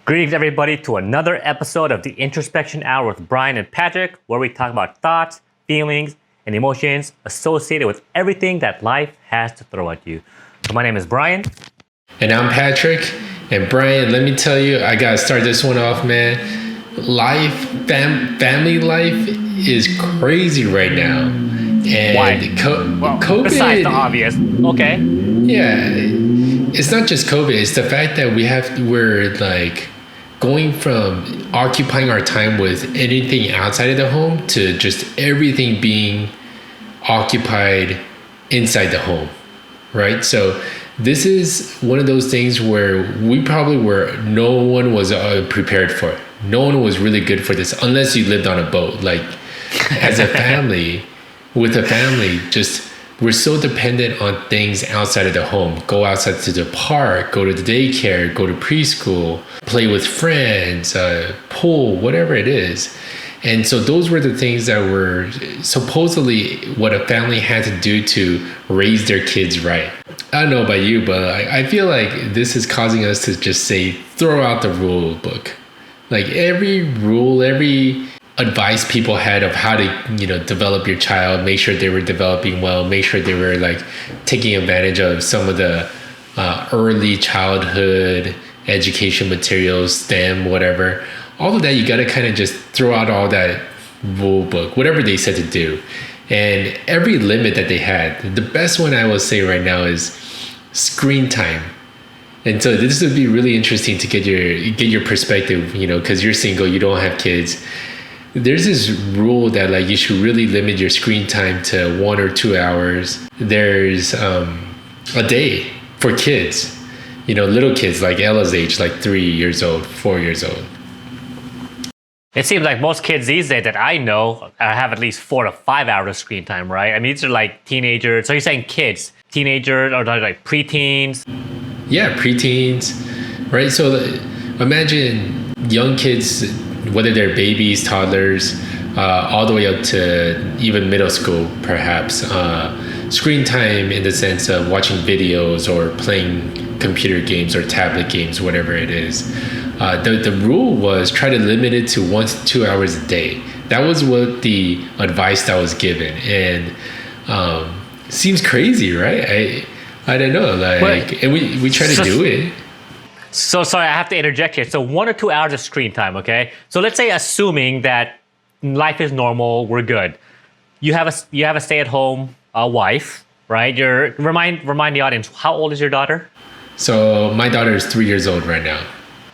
Greetings, everybody, to another episode of the Introspection Hour with Brian and Patrick, where we talk about thoughts, feelings, and emotions associated with everything that life has to throw at you. So my name is Brian. And I'm Patrick. And Brian, let me tell you, I gotta start this one off, man. Family life is crazy right now. And Why? COVID. Besides the obvious. Okay. Yeah. It's not just COVID. It's the fact that we're like going from occupying our time with anything outside of the home to just everything being occupied inside the home, right? So this is one of those things where no one was prepared for it. No one was really good for this unless you lived on a boat. Like as a family, just we're so dependent on things outside of the home. Go outside to the park, go to the daycare, go to preschool, play with friends, pool, whatever it is. And so those were the things that were supposedly what a family had to do to raise their kids right. I don't know about you, but I feel like this is causing us to just say, throw out the rule book. Like every rule, every advice people had of how to, develop your child, make sure they were developing well, make sure they were like taking advantage of some of the early childhood education materials, STEM, whatever. All of that, you got to kind of just throw out all that rule book, whatever they said to do. And every limit that they had, the best one I will say right now is screen time. And so this would be really interesting to get your perspective, because you're single, you don't have kids. There's this rule that like you should really limit your screen time to 1 or 2 hours. There's a day for kids, little kids like Ella's age, like 3 years old, 4 years old. It seems like most kids these days that I know have at least 4 to 5 hours of screen time, right? I mean, these are like teenagers. So you're saying kids, teenagers, or like preteens? Yeah, preteens, right? So imagine young kids, whether they're babies, toddlers, all the way up to even middle school, perhaps. Screen time in the sense of watching videos or playing computer games or tablet games, whatever it is. The rule was try to limit it to 1 to 2 hours a day. That was what the advice that was given. And seems crazy, right? I don't know. And we try to do it. So sorry, I have to interject here. So 1 or 2 hours of screen time, okay? So let's say assuming that life is normal, we're good. You have a stay-at-home wife, right? Remind the audience, how old is your daughter? So my daughter is 3 years old right now.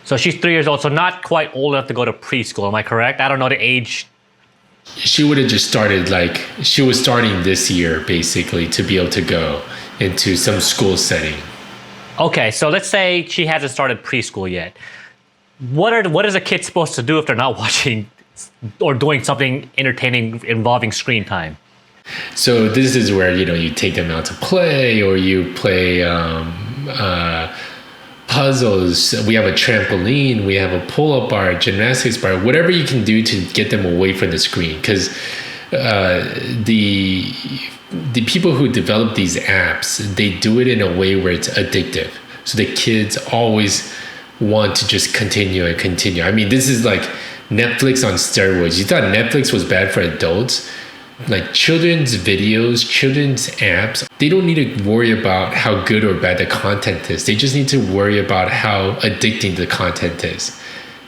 So she's 3 years old, so not quite old enough to go to preschool. Am I correct? I don't know the age. She would have just started, she was starting this year basically to be able to go into some school setting. Okay, so let's say she hasn't started preschool yet. What is a kid supposed to do if they're not watching or doing something entertaining involving screen time? So this is where, you take them out to play, or you play puzzles. We have a trampoline, we have a pull-up bar, gymnastics bar, whatever you can do to get them away from the screen. Because the people who develop these apps, they do it in a way where it's addictive. So the kids always want to just continue and continue. I mean, this is like Netflix on steroids. You thought Netflix was bad for adults? Like children's videos, children's apps, they don't need to worry about how good or bad the content is. They just need to worry about how addicting the content is.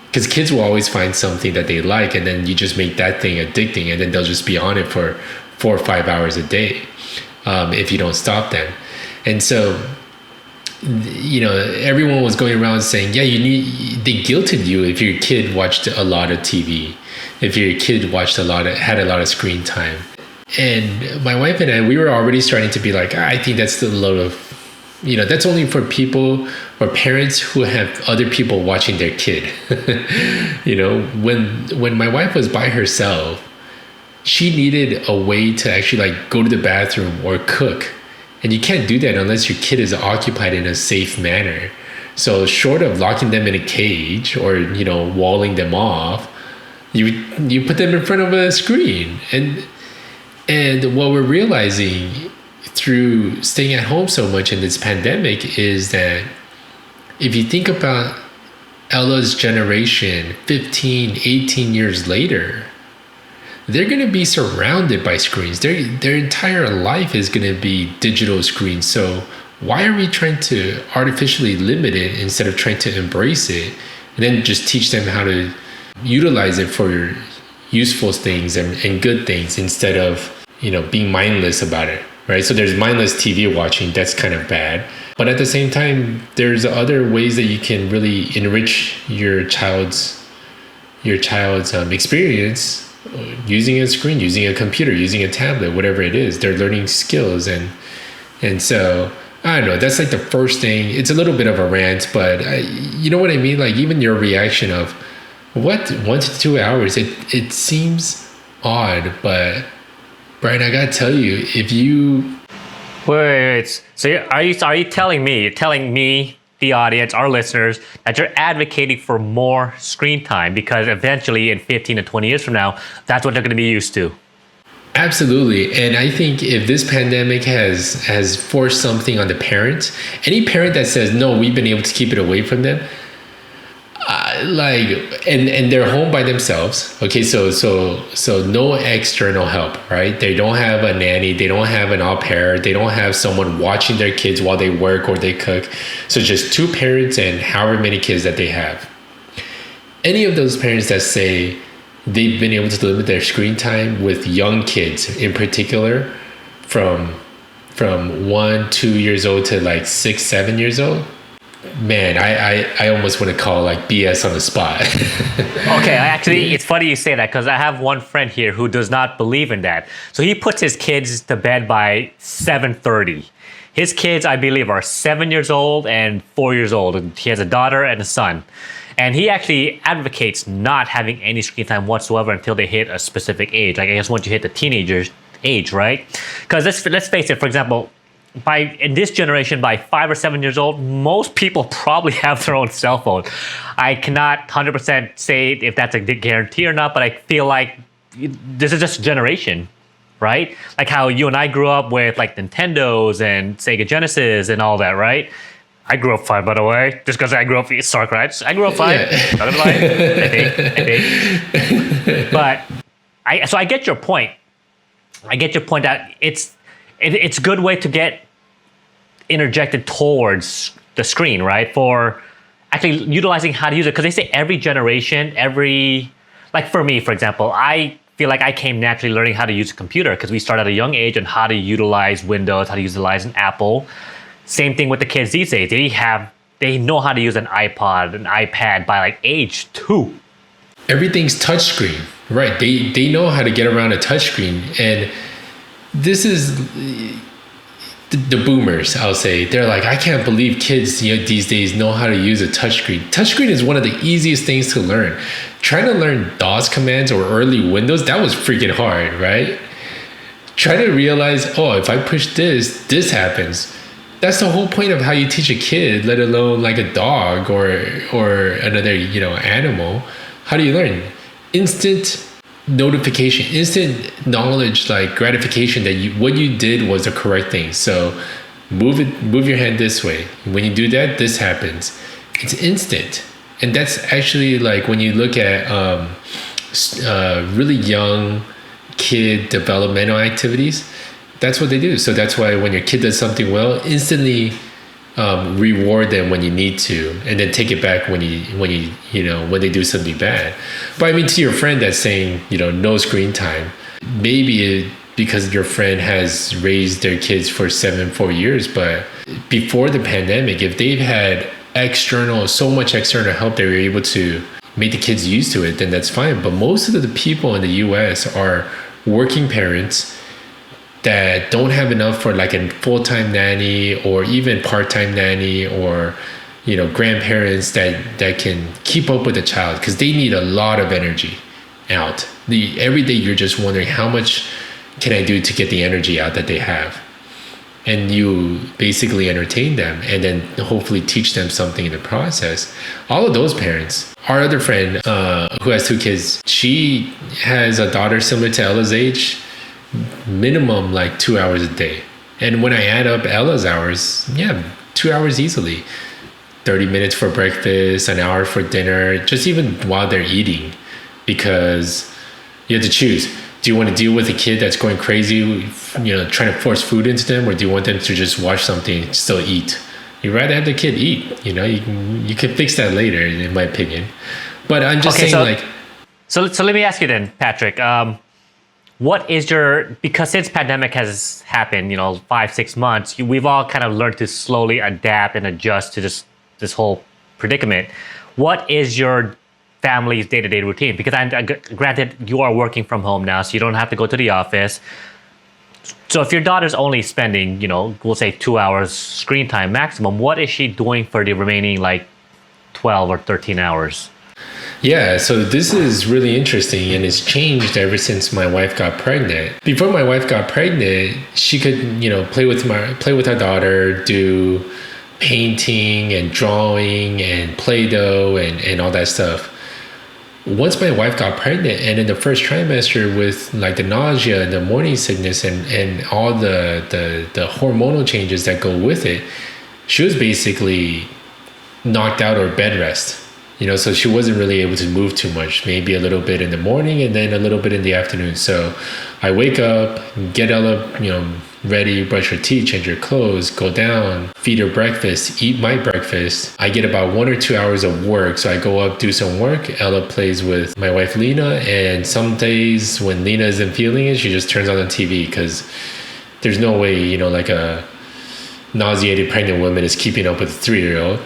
Because kids will always find something that they like, and then you just make that thing addicting, and then they'll just be on it for 4 or 5 hours a day if you don't stop them. And so, everyone was going around saying, yeah, they guilted you if your kid watched a lot of TV, if your kid had a lot of screen time. And my wife and I, we were already starting to be like, I think that's a load of, that's only for people or parents who have other people watching their kid. When my wife was by herself, she needed a way to actually go to the bathroom or cook. And you can't do that unless your kid is occupied in a safe manner. So short of locking them in a cage or, walling them off, you put them in front of a screen. And what we're realizing through staying at home so much in this pandemic is that if you think about Ella's generation 15, 18 years later, they're going to be surrounded by screens. Their entire life is going to be digital screens. So why are we trying to artificially limit it instead of trying to embrace it and then just teach them how to utilize it for useful things and good things instead of, being mindless about it, right? So there's mindless TV watching. That's kind of bad. But at the same time, there's other ways that you can really enrich your child's experience using a screen, using a computer, using a tablet, whatever it is. They're learning skills, and so I don't know. That's like the first thing. It's a little bit of a rant, but you know what I mean. Like even your reaction of what 1 to 2 hours, it seems odd, but Brian, I gotta tell you, if you Wait. So are you telling me, the audience, our listeners, that you're advocating for more screen time because eventually in 15 to 20 years from now, that's what they're going to be used to? Absolutely. And I think if this pandemic has forced something on the parents, any parent that says, no, we've been able to keep it away from them, and they're home by themselves. Okay, so no external help, right? They don't have a nanny, they don't have an au pair, they don't have someone watching their kids while they work or they cook. So just two parents and however many kids that they have. Any of those parents that say they've been able to limit their screen time with young kids in particular from 1, 2 years old to like 6, 7 years old, man, I almost want to call like BS on the spot. Okay, actually, it's funny you say that because I have one friend here who does not believe in that. So he puts his kids to bed by 7:30. His kids, I believe, are 7 years old and 4 years old. And he has a daughter and a son. And he actually advocates not having any screen time whatsoever until they hit a specific age. Like I guess once you hit the teenager's age, right? Because let's face it, for example, in this generation, by 5 or 7 years old, most people probably have their own cell phone. I cannot 100% say if that's a guarantee or not, but I feel like this is just a generation, right? Like how you and I grew up with like Nintendos and Sega Genesis and all that, right? I grew up 5, by the way, just because I grew up in Starcraft. I grew up 5. Yeah. Not gonna lie, I think. But I get your point. I get your point that it's a good way to get interjected towards the screen, right? For actually utilizing how to use it. Because they say every generation, like for me, for example, I feel like I came naturally learning how to use a computer because we start at a young age on how to utilize Windows, how to utilize an Apple. Same thing with the kids these days. They know how to use an iPod, an iPad by like age 2. Everything's touchscreen, right? They know how to get around a touchscreen, and this is the boomers, I'll say. They're like, I can't believe kids these days know how to use a touchscreen. Touchscreen is one of the easiest things to learn. Trying to learn DOS commands or early Windows, that was freaking hard, right? Try to realize, if I push this happens. That's the whole point of how you teach a kid, let alone like a dog or another, animal. How do you learn? Instant notification, instant knowledge, like gratification that what you did was the correct thing. So move your hand this way. When you do that, this happens. It's instant. And that's actually like when you look at really young kid developmental activities, that's what they do. So that's why when your kid does something well, instantly reward them when you need to, and then take it back when they do something bad. But I mean, to your friend that's saying, no screen time, maybe because your friend has raised their kids for 4 years, but before the pandemic, if they've had so much external help, they were able to make the kids used to it, then that's fine. But most of the people in the US are working parents that don't have enough for like a full-time nanny or even part-time nanny or grandparents that can keep up with the child, because they need a lot of energy out. Every day you're just wondering, how much can I do to get the energy out that they have? And you basically entertain them and then hopefully teach them something in the process. All of those parents. Our other friend who has 2 kids, she has a daughter similar to Ella's age, minimum like 2 hours a day. And when I add up Ella's hours, 2 hours easily. 30 minutes for breakfast, an hour for dinner, just even while they're eating, because you have to choose. Do you want to deal with a kid that's going crazy, trying to force food into them, or do you want them to just watch something and still eat? You'd rather have the kid eat. You can fix that later, in my opinion. But I'm just saying, So let me ask you then, Patrick. What is because since pandemic has happened, 5-6 months, we've all kind of learned to slowly adapt and adjust to this whole predicament. What is your family's day-to-day routine? Because granted, you are working from home now, so you don't have to go to the office. So if your daughter's only spending, we'll say 2 hours screen time maximum, what is she doing for the remaining 12 or 13 hours? Yeah, so this is really interesting, and it's changed ever since my wife got pregnant. Before my wife got pregnant, she could, play with our daughter, do painting and drawing and Play-Doh and all that stuff. Once my wife got pregnant, and in the first trimester with the nausea and the morning sickness and all the hormonal changes that go with it, she was basically knocked out or bed rest. So she wasn't really able to move too much, maybe a little bit in the morning and then a little bit in the afternoon. So I wake up, get Ella, ready, brush her teeth, change her clothes, go down, feed her breakfast, eat my breakfast. I get about 1 or 2 hours of work. So I go up, do some work. Ella plays with my wife, Lena. And some days when Lena isn't feeling it, she just turns on the TV, because there's no way, a nauseated pregnant woman is keeping up with a 3-year-old.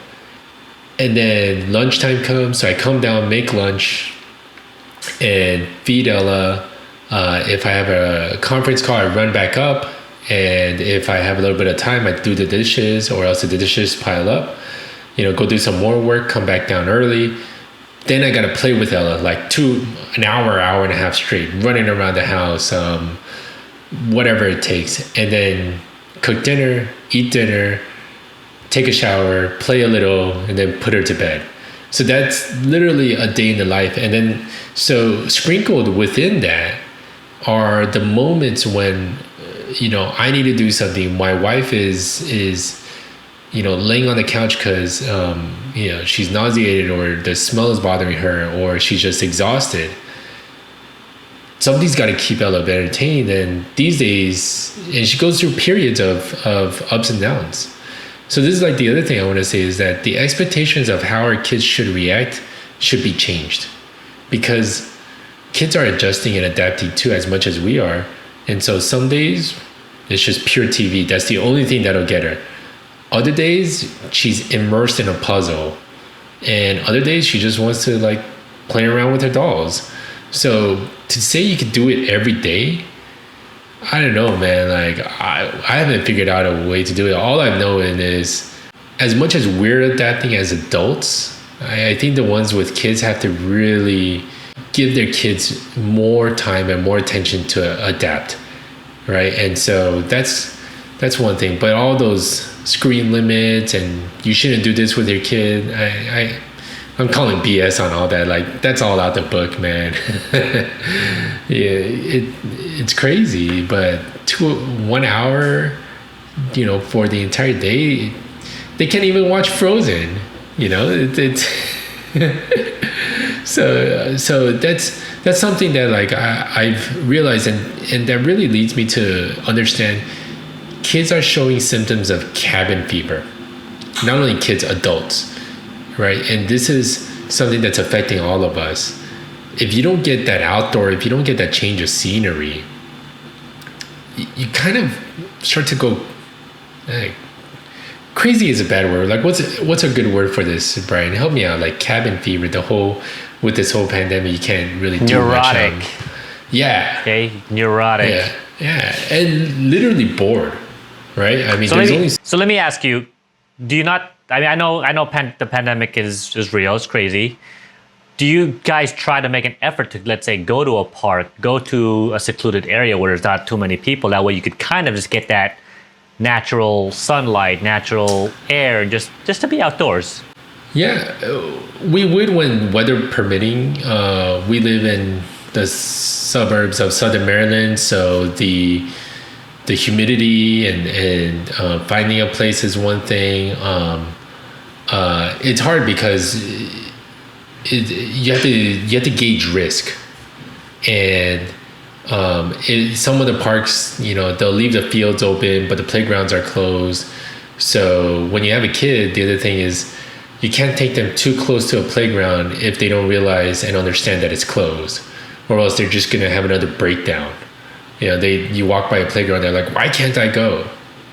And then lunchtime comes, so I come down, make lunch, and feed Ella. If I have a conference call, I run back up. And if I have a little bit of time, I do the dishes, or else the dishes pile up. Go do some more work, come back down early. Then I got to play with Ella, an hour and a half straight, running around the house, whatever it takes. And then cook dinner, eat dinner, take a shower, play a little, and then put her to bed. So that's literally a day in the life. And then, so sprinkled within that are the moments when, I need to do something. My wife is laying on the couch because, she's nauseated, or the smell is bothering her, or she's just exhausted. Somebody's got to keep Ella entertained. And these days, and she goes through periods of ups and downs. So this is the other thing I want to say, is that the expectations of how our kids should react should be changed, because kids are adjusting and adapting too, as much as we are. And so some days it's just pure TV. That's the only thing that'll get her. Other days she's immersed in a puzzle, and other days she just wants to play around with her dolls. So to say you could do it every day, I don't know, man. I haven't figured out a way to do it. All I've known is, as much as we're adapting as adults, I think the ones with kids have to really give their kids more time and more attention to adapt, right? And so that's one thing. But all those screen limits and you shouldn't do this with your kid, I'm calling BS on all that. That's all out the book, man. Yeah, it's crazy. But 1 hour, for the entire day, they can't even watch Frozen. It's so that's something that I've realized, and that really leads me to understand kids are showing symptoms of cabin fever. Not only kids, adults. Right. And this is something that's affecting all of us. If you don't get that outdoor, if you don't get that change of scenery, you kind of start to go, crazy is a bad word. What's a good word for this, Brian? Help me out. Cabin fever, with this whole pandemic, you can't really do neurotic. Much. Yeah. Okay. Neurotic. Yeah. And literally bored. Right. I mean, so let me ask you, do you not, I know the pandemic is real, it's crazy. Do you guys try to make an effort to, let's say, go to a park, go to a secluded area where there's not too many people? That way you could kind of just get that natural sunlight, natural air, just to be outdoors. Yeah, we would when weather permitting. We live in the suburbs of Southern Maryland, so the humidity and finding a place is one thing. it's hard because you have to gauge risk, and some of the parks, they'll leave the fields open, but the playgrounds are closed. So when you have a kid, the other thing is you can't take them too close to a playground if they don't realize and understand that it's closed, or else they're just gonna have another breakdown. You walk by a playground, they're like, why can't I go?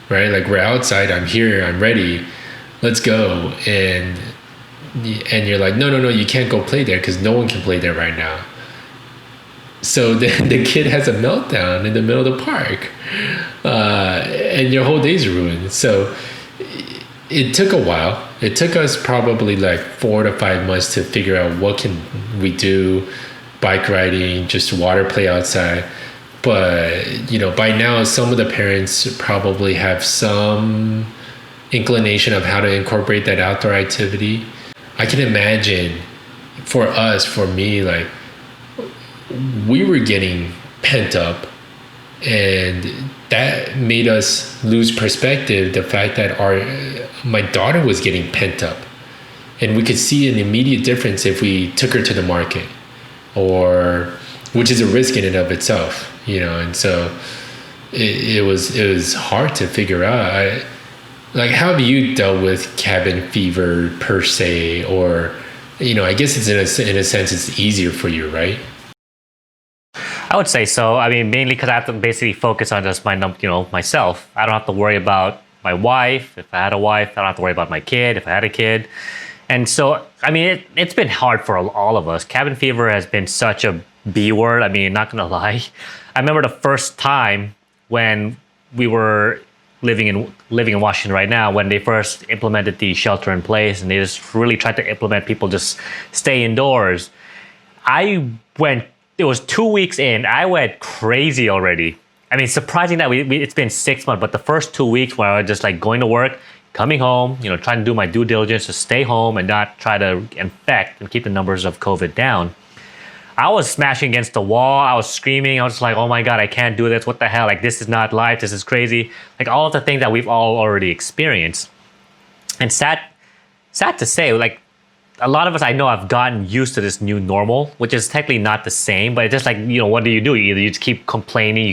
Right? Like, we're outside, I'm here, I'm ready, let's go. And you're like, no, you can't go play there because no one can play there right now. So the kid has a meltdown in the middle of the park, and your whole day's ruined. So it took a while. It took us probably like 4 to 5 months to figure out what can we do, bike riding, just water play outside. But, by now, some of the parents probably have some inclination of how to incorporate that outdoor activity. I can imagine for me, like, we were getting pent up, and that made us lose perspective. The fact that my daughter was getting pent up, and we could see an immediate difference if we took her to the market, which is a risk in and of itself, and so it was hard to figure out. How have you dealt with cabin fever per se? Or, I guess it's in a sense it's easier for you, right? I would say so. I mean, mainly because I have to basically focus on just myself. I don't have to worry about my wife. If I had a wife, I don't have to worry about my kid if I had a kid. And so, I mean, it's been hard for all of us. Cabin fever has been such a B word. I mean, not gonna lie. I remember the first time when we were living in Washington right now, when they first implemented the shelter in place, and they just really tried to implement people just stay indoors. It was 2 weeks in, I went crazy already. I mean, surprising that it's been 6 months, but the first 2 weeks where I was just like going to work, coming home, trying to do my due diligence to stay home and not try to infect and keep the numbers of COVID down. I was smashing against the wall. I was screaming. I was like, oh my God, I can't do this. What the hell? Like, this is not life. This is crazy. Like, all of the things that we've all already experienced. And sad to say, like, a lot of us I know have gotten used to this new normal, which is technically not the same, but it's just like, what do? Either you just keep complaining,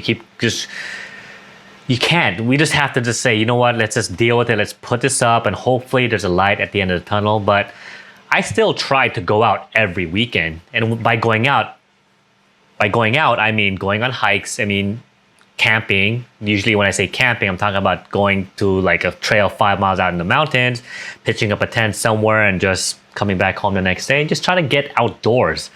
you can't. We just have to just say, you know what, let's just deal with it. Let's put this up, and hopefully there's a light at the end of the tunnel. But I still try to go out every weekend. And by going out, I mean going on hikes. I mean camping. Usually when I say camping, I'm talking about going to like a trail 5 miles out in the mountains, pitching up a tent somewhere, and just coming back home the next day and just trying to get outdoors.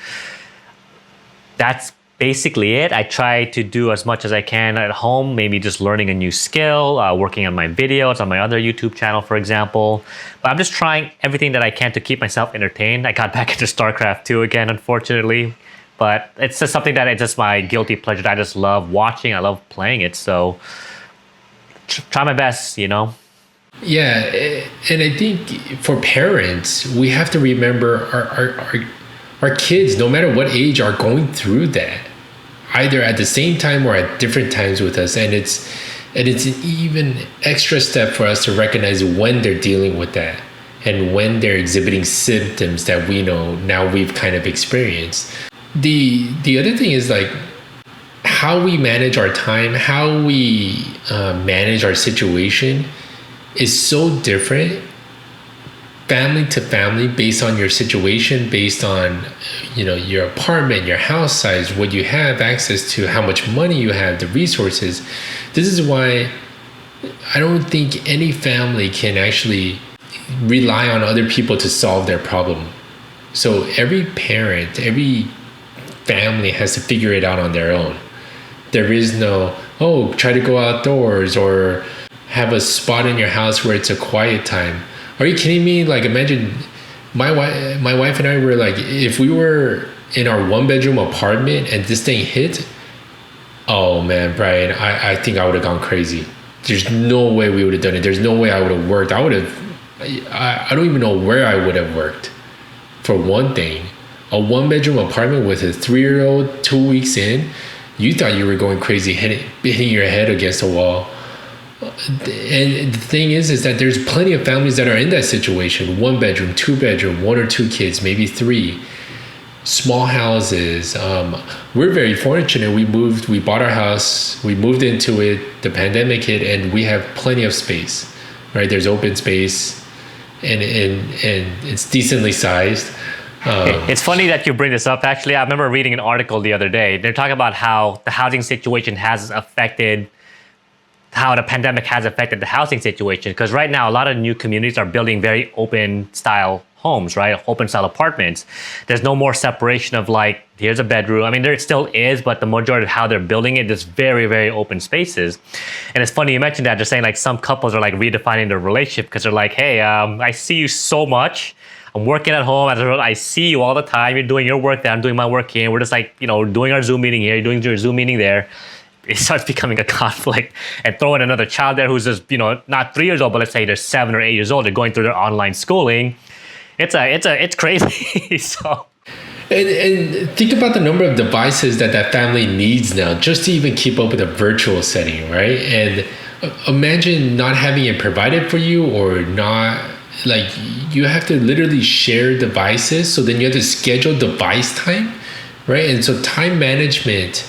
That's basically it. I try to do as much as I can at home, maybe just learning a new skill, working on my videos on my other YouTube channel, for example. But I'm just trying everything that I can to keep myself entertained. I got back into StarCraft 2 again, unfortunately. But it's just something that it's just my guilty pleasure that I just love watching. I love playing it. So try my best, Yeah, and I think for parents, we have to remember our kids, no matter what age, are going through that, either at the same time or at different times with us. And it's an even extra step for us to recognize when they're dealing with that and when they're exhibiting symptoms that we know now we've kind of experienced. The other thing is like how we manage our time, how we manage our situation is so different family to family, based on your situation, based on your apartment, your house size, what you have access to, how much money you have, the resources. This is why I don't think any family can actually rely on other people to solve their problem. So every parent, every family has to figure it out on their own. There is no, try to go outdoors or have a spot in your house where it's a quiet time. Are you kidding me? Like, imagine my wife and I were like, if we were in our 1-bedroom apartment and this thing hit, oh man, Brian, I think I would have gone crazy. There's no way we would have done it. There's no way I would have worked. I don't even know where I would have worked. For one thing, a 1-bedroom apartment with a 3-year-old 2 weeks in, you thought you were going crazy, hitting your head against a wall. And the thing is that there's plenty of families that are in that situation: 1 bedroom, 2 bedroom, 1 or 2 kids, maybe 3, small houses. We're very fortunate. We bought our house, we moved into it, the pandemic hit, and we have plenty of space, right? There's open space, and it's decently sized. It's funny that you bring this up. Actually, I remember reading an article the other day. They're talking about how the housing situation has affected, how the pandemic has affected the housing situation. Because right now, a lot of new communities are building very open style homes, right? Open style apartments. There's no more separation of like, here's a bedroom. I mean, there still is, but the majority of how they're building it is very, very open spaces. And it's funny you mentioned that. They're saying like some couples are like redefining their relationship because they're like, hey, I see you so much. I'm working at home. I see you all the time. You're doing your work there. I'm doing my work here. We're just like, doing our Zoom meeting here. You're doing your Zoom meeting there. It starts becoming a conflict. And throw in another child there who's just, not 3 years old, but let's say they're 7 or 8 years old. They're going through their online schooling. It's crazy. So. And think about the number of devices that family needs now just to even keep up with a virtual setting, right? And imagine not having it provided for you, or not. Like, you have to literally share devices, so then you have to schedule device time, right? And so time management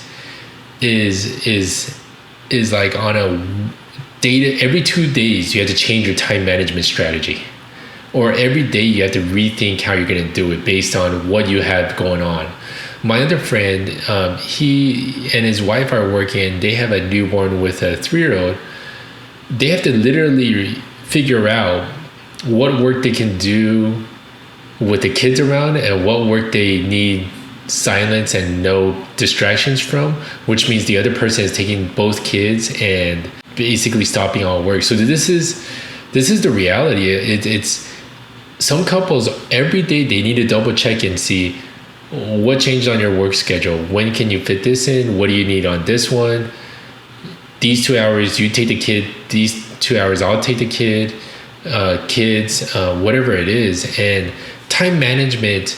is like on a data. Every 2 days you have to change your time management strategy, or every day you have to rethink how you're going to do it based on what you have going on. My other friend, he and his wife are working. They have a newborn with a 3-year-old. They have to literally figure out what work they can do with the kids around, and what work they need silence and no distractions from, which means the other person is taking both kids and basically stopping all work. So this is the reality. It's some couples every day they need to double check and see what changed on your work schedule. When can you fit this in? What do you need on this one? These 2 hours you take the kid. These 2 hours I'll take the kid. Kids, whatever it is. And time management,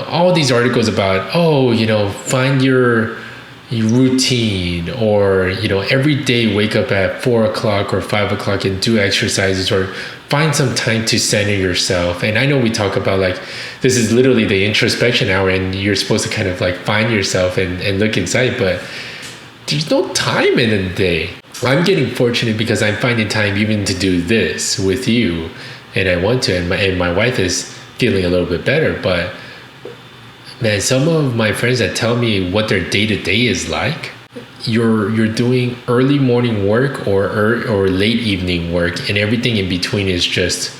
all these articles about, find your routine, or, every day wake up at 4 o'clock or 5 o'clock and do exercises, or find some time to center yourself. And I know we talk about like, this is literally the introspection hour, and you're supposed to kind of like find yourself and look inside, but there's no time in the day. I'm getting fortunate because I'm finding time even to do this with you, and I want to, and my wife is feeling a little bit better. But man, some of my friends that tell me what their day-to-day is like, you're doing early morning work or late evening work, and everything in between is just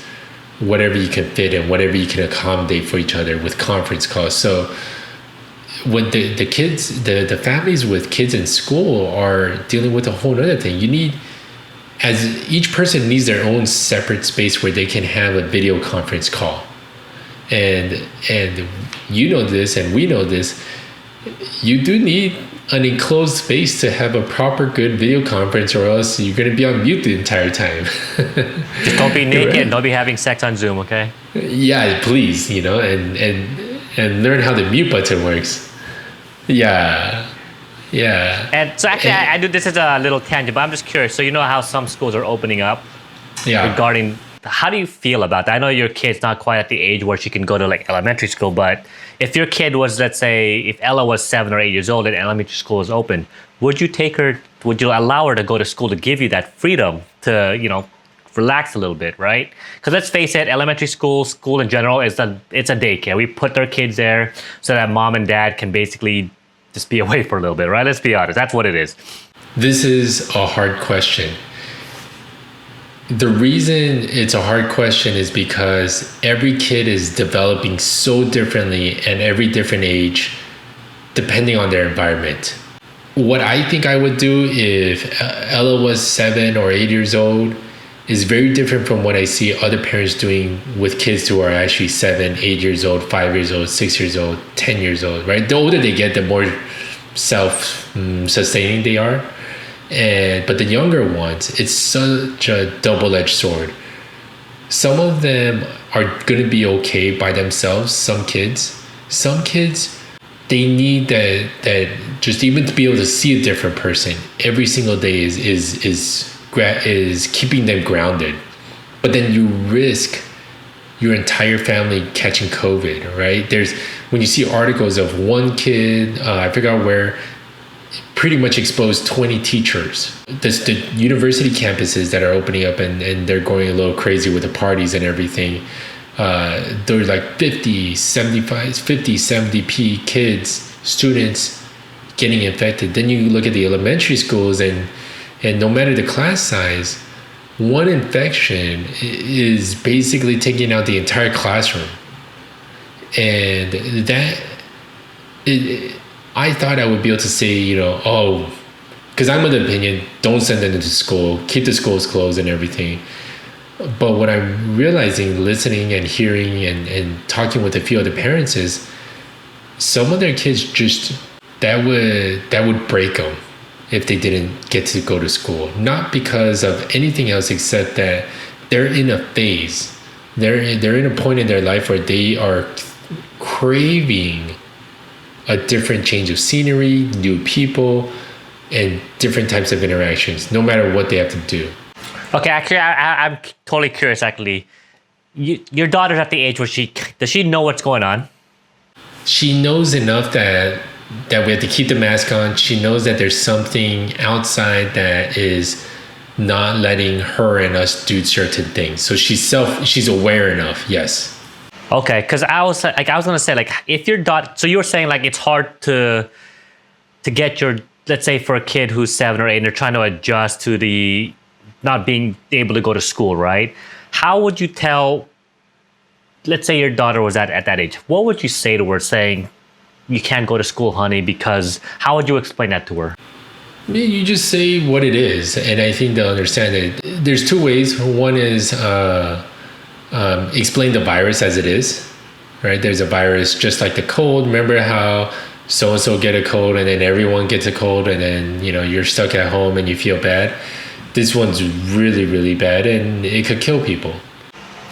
whatever you can fit and whatever you can accommodate for each other with conference calls. So when the kids, the families with kids in school are dealing with a whole other thing. You need, as each person needs their own separate space where they can have a video conference call. And you know this, and we know this, you do need an enclosed space to have a proper good video conference, or else you're going to be on mute the entire time. Just don't be naked, right? Don't be having sex on Zoom, okay? Yeah, please, and learn how the mute button works. Yeah. And so actually, I do, this is a little tangent, but I'm just curious. So how some schools are opening up regarding, how do you feel about that? I know your kid's not quite at the age where she can go to like elementary school, but if your kid was, let's say, if Ella was 7 or 8 years old and elementary school is open, would you allow her to go to school to give you that freedom to, relax a little bit, right? Because let's face it, elementary school in general, it's a daycare. We put their kids there so that mom and dad can basically just be away for a little bit, right? Let's be honest. That's what it is. This is a hard question. The reason it's a hard question is because every kid is developing so differently, and every different age, depending on their environment. What I think I would do if Ella was 7 or 8 years old is very different from what I see other parents doing with kids who are actually 7, 8 years old, 5 years old, 6 years old, 10 years old, right? The older they get, the more self-sustaining they are. But the younger ones, it's such a double-edged sword. Some of them are going to be okay by themselves, some kids. Some kids they need that just even to be able to see a different person every single day is keeping them grounded. But then you risk your entire family catching COVID, right? There's when you see articles of one kid, I forgot where, pretty much exposed 20 teachers. The university campuses that are opening up and they're going a little crazy with the parties and everything. There's like 50, 70 kids, students getting infected. Then you look at the elementary schools and no matter the class size, one infection is basically taking out the entire classroom. And I thought I would be able to say, because I'm of the opinion, don't send them into school, keep the schools closed and everything. But what I'm realizing, listening and hearing and talking with a few other parents is some of their kids just, that would break them if they didn't get to go to school. Not because of anything else except that they're in a phase. They're in a point in their life where they are craving a different change of scenery, new people, and different types of interactions, no matter what they have to do. Okay, actually, I'm totally curious, actually. Your daughter's at the age where does she know what's going on? She knows enough that we have to keep the mask on. She knows that there's something outside that is not letting her and us do certain things. So she's aware enough, yes. Okay, because I was gonna say, like, if your daughter, so you were saying like it's hard to get your, let's say for a kid who's 7 or 8 and they're trying to adjust to the not being able to go to school, right? How would you tell, let's say your daughter was at that age, what would you say to her saying, you can't go to school, honey, because how would you explain that to her? You just say what it is, and I think they'll understand it. There's two ways. One is explain the virus as it is, right? There's a virus just like the cold. Remember how so-and-so get a cold and then everyone gets a cold and then, you're stuck at home and you feel bad. This one's really, really bad and it could kill people.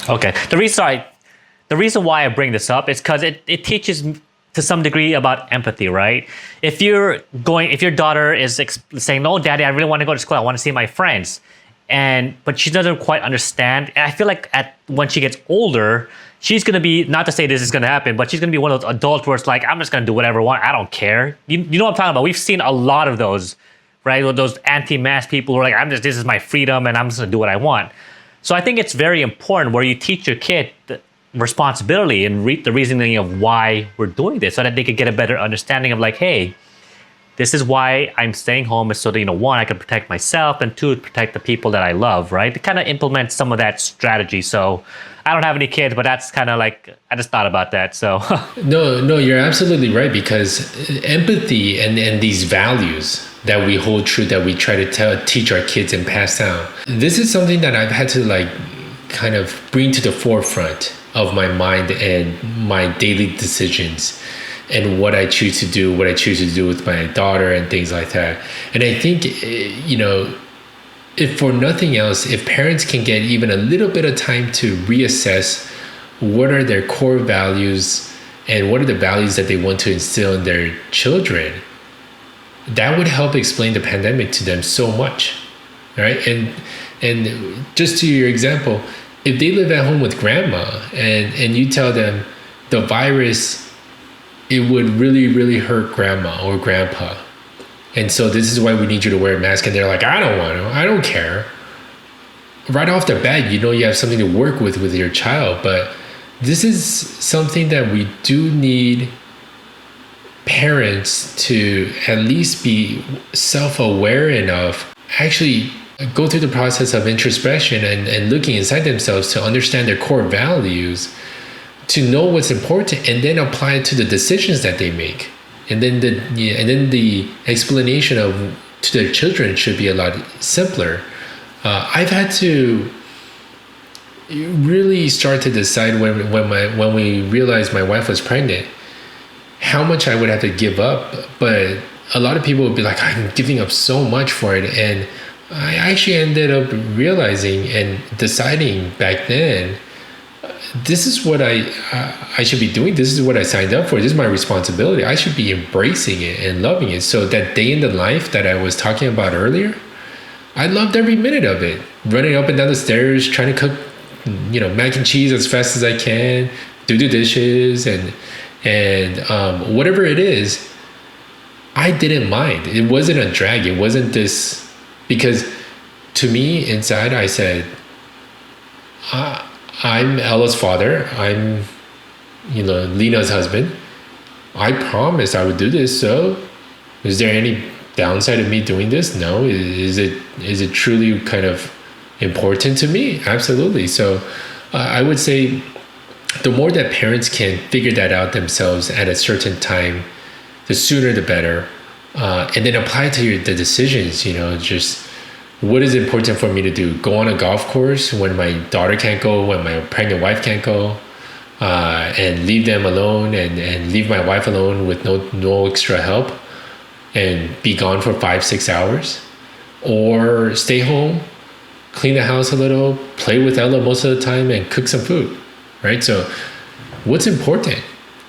Okay. The reason why I bring this up is because it teaches to some degree about empathy, right? If your daughter is saying, no, daddy, I really want to go to school. I want to see my friends. But she doesn't quite understand. And I feel like when she gets older, she's going to be, not to say this is going to happen, but she's going to be one of those adults where it's like, I'm just going to do whatever I want. I don't care. You know what I'm talking about? We've seen a lot of those, right? Those anti-mask people who are like, this is my freedom and I'm just going to do what I want. So I think it's very important where you teach your kid the responsibility and the reasoning of why we're doing this so that they could get a better understanding of like, hey, this is why I'm staying home is so that, one, I can protect myself, and two, protect the people that I love, right? To kind of implement some of that strategy. So I don't have any kids, but that's kind of like, I just thought about that. So No, you're absolutely right, because empathy and these values that we hold true, that we try to teach our kids and pass down. This is something that I've had to like kind of bring to the forefront of my mind and my daily decisions and what I choose to do with my daughter and things like that. And I think, if for nothing else, if parents can get even a little bit of time to reassess what are their core values and what are the values that they want to instill in their children, that would help explain the pandemic to them so much, right? And just to your example, if they live at home with grandma and you tell them the virus, it would really, really hurt grandma or grandpa. And so this is why we need you to wear a mask. And they're like, I don't want to, I don't care. Right off the bat, you have something to work with your child. But this is something that we do need parents to at least be self-aware enough, actually go through the process of introspection and looking inside themselves to understand their core values, to know what's important, and then apply it to the decisions that they make. And then the explanation to their children should be a lot simpler. I've had to really start to decide when we realized my wife was pregnant, how much I would have to give up. But a lot of people would be like, I'm giving up so much for it. And I actually ended up realizing and deciding back then this is what I should be doing. This is what I signed up for. This is my responsibility. I should be embracing it and loving it. So that day in the life that I was talking about earlier, I loved every minute of it. Running up and down the stairs, trying to cook, mac and cheese as fast as I can, do the dishes, and whatever it is, I didn't mind. It wasn't a drag. It wasn't this, because to me inside I said, I'm Ella's father. I'm, Lena's husband. I promised I would do this. So is there any downside of me doing this? No. Is it truly kind of important to me? Absolutely. So I would say the more that parents can figure that out themselves at a certain time, the sooner the better. And then apply it to the decisions, just what is important for me to do? Go on a golf course when my daughter can't go, when my pregnant wife can't go, and leave them alone and leave my wife alone with no extra help and be gone for 5-6 hours, or stay home, clean the house a little, play with Ella most of the time, and cook some food, right? So what's important?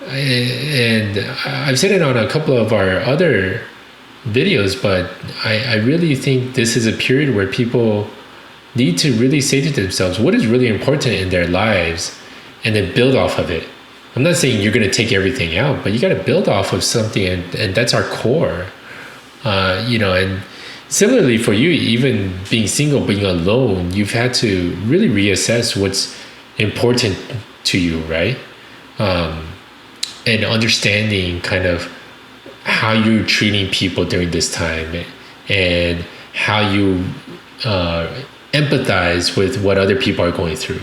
And I've said it on a couple of our other videos, but I really think this is a period where people need to really say to themselves what is really important in their lives and then build off of it. I'm not saying you're going to take everything out, but you got to build off of something, and that's our core. And similarly for you, even being single, being alone, you've had to really reassess what's important to you, right? And understanding kind of how you're treating people during this time, and how you empathize with what other people are going through.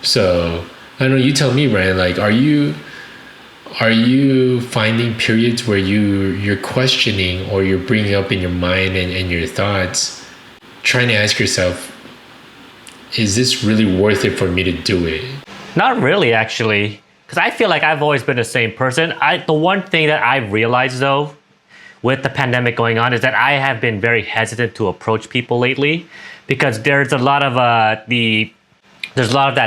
So I don't know, you tell me, Ryan, like, are you finding periods where you're questioning, or you're bringing up in your mind and your thoughts, trying to ask yourself, is this really worth it for me to do it? Not really, actually. Because I feel like I've always been the same person. The one thing that I've realized, though, with the pandemic going on, is that I have been very hesitant to approach people lately, because there's a lot of that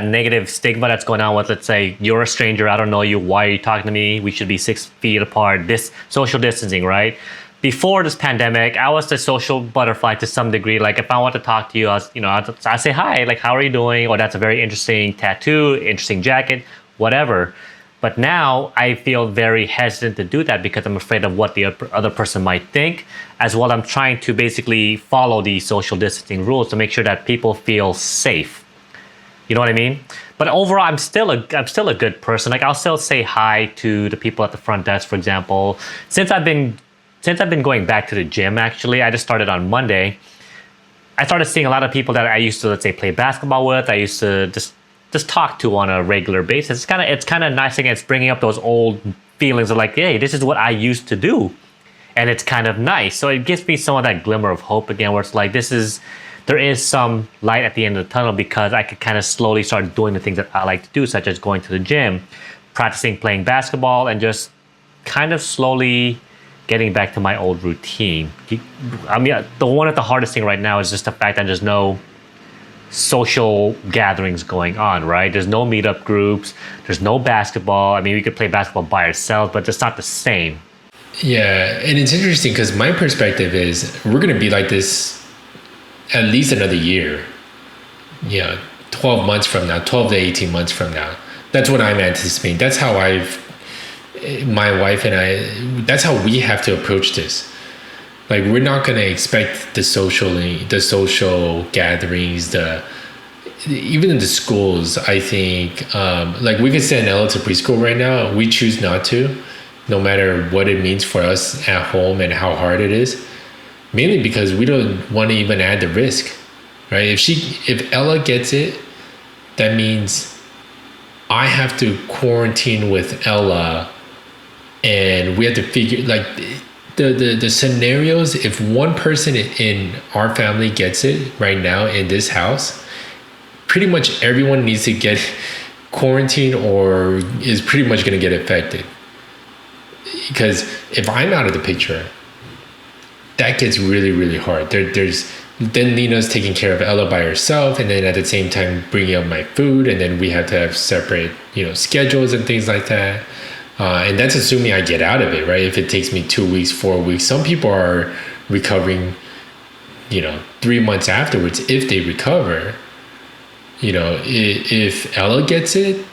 negative stigma that's going on with, let's say, you're a stranger, I don't know you, why are you talking to me? We should be 6 feet apart. This social distancing, right? Before this pandemic, I was the social butterfly to some degree. Like, if I want to talk to you, I say hi, like, how are you doing? Or that's a very interesting tattoo, interesting jacket, whatever. But now I feel very hesitant to do that, because I'm afraid of what the other person might think, as well. I'm trying to basically follow the social distancing rules to make sure that people feel safe. You know what I mean? But overall, I'm still a good person. Like, I'll still say hi to the people at the front desk, for example. Since I've been going back to the gym, actually, I just started on Monday. I started seeing a lot of people that I used to, let's say, play basketball with. I used to just talk to on a regular basis. It's kind of nice, again. It's bringing up those old feelings of like, hey, this is what I used to do, and it's kind of nice. So it gives me some of that glimmer of hope again, where it's like, there is some light at the end of the tunnel, because I could kind of slowly start doing the things that I like to do, such as going to the gym, practicing playing basketball, and just kind of slowly getting back to my old routine. I mean, the hardest thing right now is just the fact that there's no social gatherings going on, right? There's no meetup groups. There's no basketball. I mean, we could play basketball by ourselves, but it's not the same. Yeah, and it's interesting because my perspective is we're going to be like this at least another year. 12 months from now, 12 to 18 months from now. That's what I'm anticipating. That's how my wife and I, that's how we have to approach this. Like, we're not going to expect the social gatherings, even in the schools. I think, like, we could send Ella to preschool right now. We choose not to, no matter what it means for us at home and how hard it is. Mainly because we don't want to even add the risk, right? If Ella gets it, that means I have to quarantine with Ella, and we have to figure, like, the scenarios. If one person in our family gets it right now in this house, pretty much everyone needs to get quarantined or is pretty much going to get affected. Because if I'm out of the picture, that gets really, really hard. There's then Nina's taking care of Ella by herself, and then at the same time bringing up my food, and then we have to have separate, schedules and things like that. And that's assuming I get out of it, right? If it takes me 2 weeks, 4 weeks, some people are recovering, 3 months afterwards if they recover. If Ella gets it,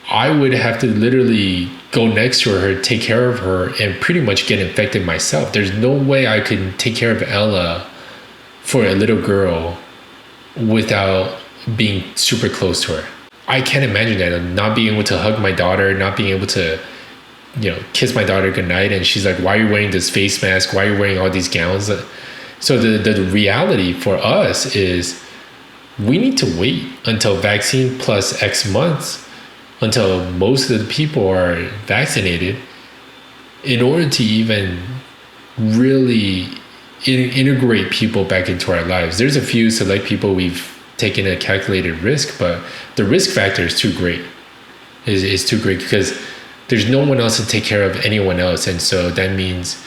I would have to literally go next to her, take care of her, and pretty much get infected myself. There's no way I can take care of Ella for a little girl without being super close to her. I can't imagine that, not being able to hug my daughter, not being able to, kiss my daughter goodnight. And she's like, why are you wearing this face mask? Why are you wearing all these gowns? So the reality for us is we need to wait until vaccine plus X months, until most of the people are vaccinated, in order to even really integrate people back into our lives. There's a few select people we've taken a calculated risk, but the risk factor is too great. Is too great because there's no one else to take care of anyone else. And so that means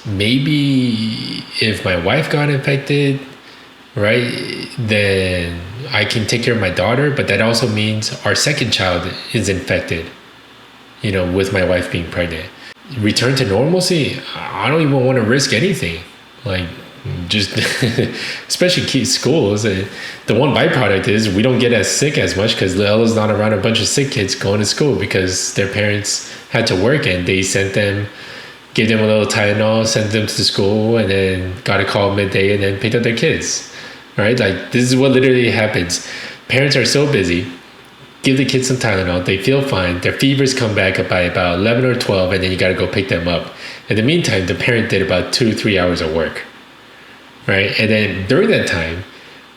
maybe if my wife got infected, right, then I can take care of my daughter, but that also means our second child is infected, with my wife being pregnant. Return to normalcy, I don't even want to risk anything. Like, just, especially kids' schools, the one byproduct is we don't get as sick as much because Ella's not around a bunch of sick kids going to school because their parents had to work and they sent them, gave them a little Tylenol, sent them to school, and then got a call midday and then picked up their kids. Right? Like, this is what literally happens. Parents are so busy, give the kids some Tylenol, they feel fine, their fevers come back up by about 11 or 12, and then you got to go pick them up. In the meantime, the parent did about 2 to 3 hours of work. Right? And then during that time,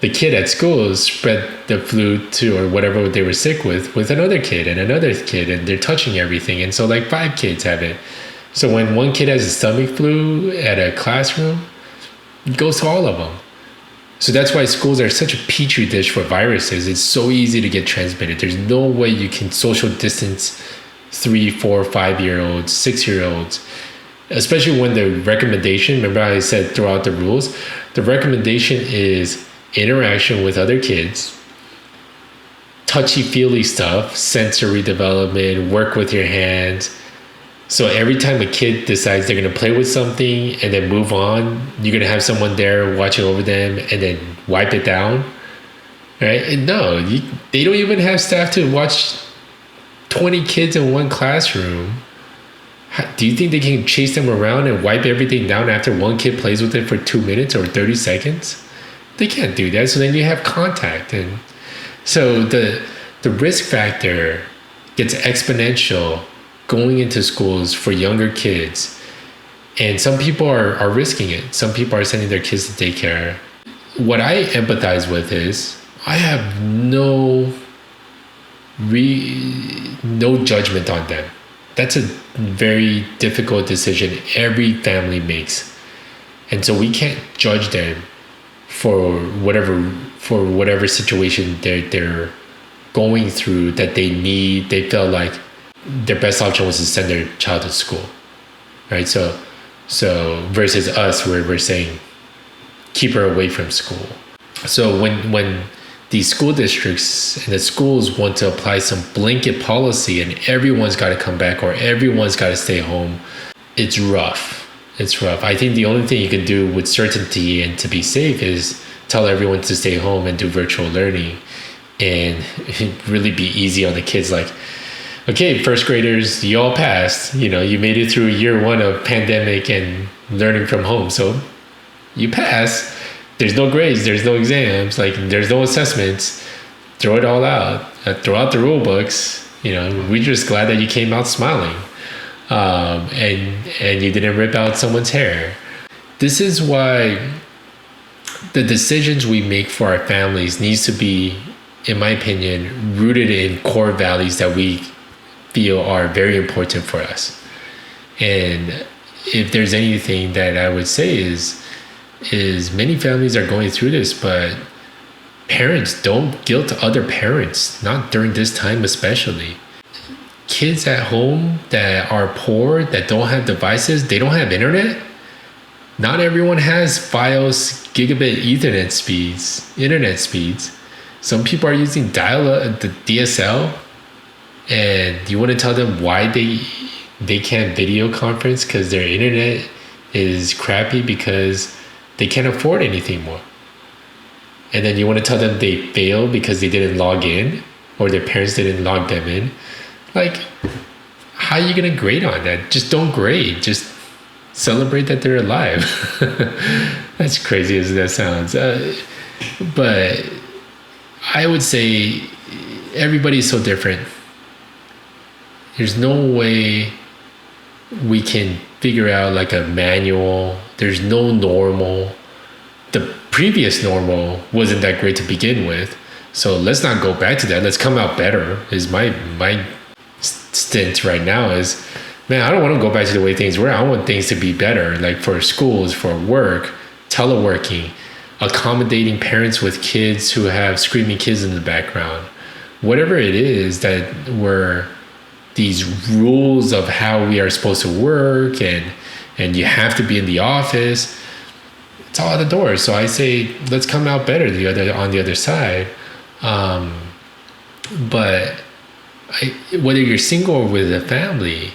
the kid at school spread the flu to, or whatever they were sick with another kid, and they're touching everything. And so like 5 kids have it. So when one kid has a stomach flu at a classroom, it goes to all of them. So that's why schools are such a petri dish for viruses. It's so easy to get transmitted. There's no way you can social distance 3, 4, 5-year-olds, 6-year-olds, especially when the recommendation, remember I said throughout the rules, the recommendation is interaction with other kids, touchy-feely stuff, sensory development, work with your hands. So every time a kid decides they're going to play with something and then move on, you're going to have someone there watching over them and then wipe it down, right? And no, they don't even have staff to watch 20 kids in one classroom. Do you think they can chase them around and wipe everything down after one kid plays with it for 2 minutes or 30 seconds? They can't do that. So then you have contact. And so the risk factor gets exponential going into schools for younger kids. And some people are risking it. Some people are sending their kids to daycare. What I empathize with is I have no judgment on them. That's a very difficult decision every family makes. And so we can't judge them for whatever situation they're going through that they felt like their best option was to send their child to school, right? So versus us, where we're saying keep her away from school. So when these school districts and the schools want to apply some blanket policy and everyone's got to come back or everyone's got to stay home, it's rough. I think the only thing you can do with certainty and to be safe is tell everyone to stay home and do virtual learning and really be easy on the kids. Like, okay, first graders, you all passed. You made it through year 1 of pandemic and learning from home. So you passed. There's no grades. There's no exams. Like, there's no assessments. Throw it all out. Throw out the rule books. We're just glad that you came out smiling. And you didn't rip out someone's hair. This is why the decisions we make for our families needs to be, in my opinion, rooted in core values that we feel are very important for us. And if there's anything that I would say is many families are going through this, but parents, don't guilt other parents, not during this time especially. Kids at home that are poor, that don't have devices, they don't have internet, Not everyone has FiOS gigabit Ethernet internet speeds. Some people are using dial-up, the DSL, and you want to tell them why they can't video conference because their internet is crappy because they can't afford anything more. And then you want to tell them they failed because they didn't log in or their parents didn't log them in. Like, how are you going to grade on that? Just don't grade. Just celebrate that they're alive. As crazy as that sounds. But I would say everybody's so different. There's no way we can figure out like a manual. There's no normal. The previous normal wasn't that great to begin with. So let's not go back to that. Let's come out better is my stint right now is, man, I don't want to go back to the way things were. I want things to be better, like for schools, for work, teleworking, accommodating parents with kids who have screaming kids in the background. Whatever it is that we're these rules of how we are supposed to work and you have to be in the office, it's all out the door. So I say, let's come out better on the other side. But whether you're single or with a family,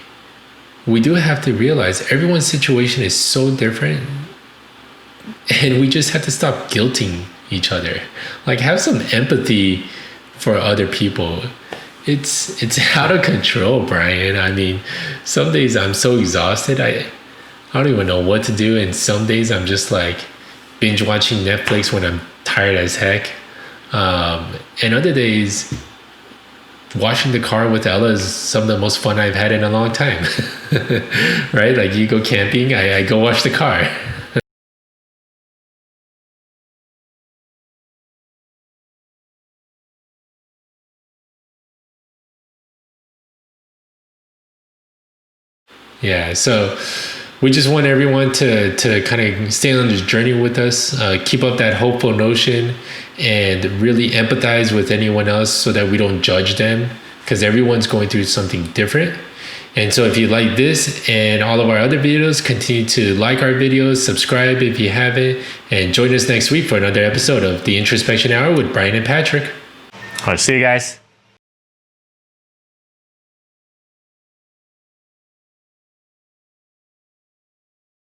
we do have to realize everyone's situation is so different, and we just have to stop guilting each other. Like, have some empathy for other people. It's out of control, Brian. I mean, some days I'm so exhausted, I don't even know what to do, and some days I'm just like binge watching Netflix when I'm tired as heck. And other days, washing the car with Ella is some of the most fun I've had in a long time. Right? Like, you go camping, I go wash the car. Yeah, so we just want everyone to kind of stay on this journey with us, keep up that hopeful notion, and really empathize with anyone else so that we don't judge them, because everyone's going through something different. And so if you like this and all of our other videos, continue to like our videos, subscribe if you haven't, and join us next week for another episode of the Introspection Hour with Brian and Patrick. All right, see you guys.